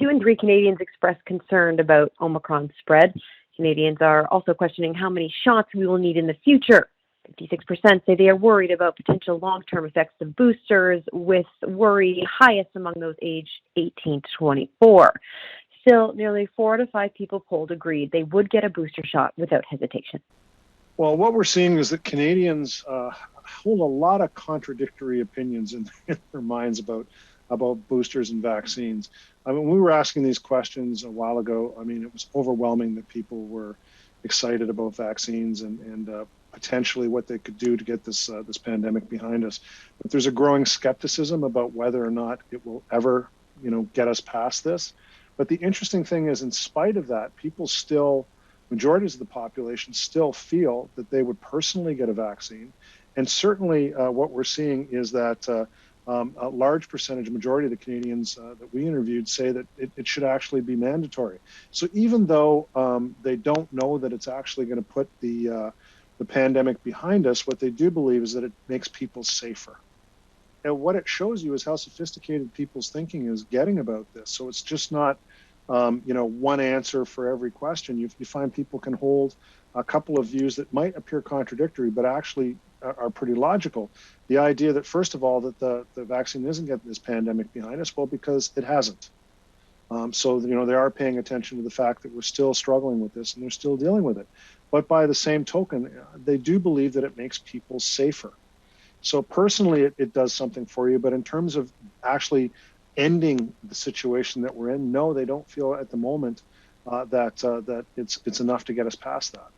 2 in 3 Canadians expressed concern about Omicron spread. Canadians are also questioning how many shots we will need in the future. 56% say they are worried about potential long-term effects of boosters, with worry highest among those aged 18 to 24. Still, nearly 4 out of 5 people polled agreed they would get a booster shot without hesitation. Well, what we're seeing is that Canadians hold a lot of contradictory opinions in their minds about boosters and vaccines. I mean, when we were asking these questions a while ago, I mean, it was overwhelming that people were excited about vaccines and potentially what they could do to get this pandemic behind us. But there's a growing skepticism about whether or not it will ever, get us past this. But the interesting thing is, in spite of that, people still, majorities of the population still feel that they would personally get a vaccine. And certainly what we're seeing is that a large percentage, majority of the Canadians that we interviewed say that it should actually be mandatory. So even though they don't know that it's actually going to put the pandemic behind us, what they do believe is that it makes people safer. And what it shows you is how sophisticated people's thinking is getting about this. So it's just not, one answer for every question. You find people can hold a couple of views that might appear contradictory, but actually are pretty logical. The idea that, first of all, that the vaccine isn't getting this pandemic behind us, well, because it hasn't. So, they are paying attention to the fact that we're still struggling with this and they're still dealing with it. But by the same token, they do believe that it makes people safer. So personally, it does something for you. But in terms of actually ending the situation that we're in, no, they don't feel at the moment that it's enough to get us past that.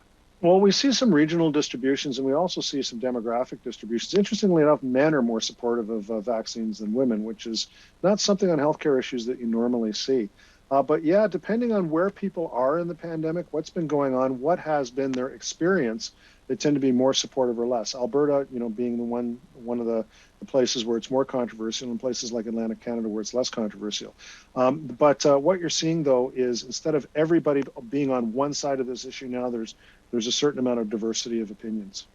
Well, we see some regional distributions, and we also see some demographic distributions. Interestingly enough, men are more supportive of vaccines than women, which is not something on healthcare issues that you normally see. But yeah, depending on where people are in the pandemic, what's been going on, what has been their experience, they tend to be more supportive or less. Alberta, being the one of the places where it's more controversial, and places like Atlantic Canada where it's less controversial. But what you're seeing, though, is instead of everybody being on one side of this issue now, there's a certain amount of diversity of opinions.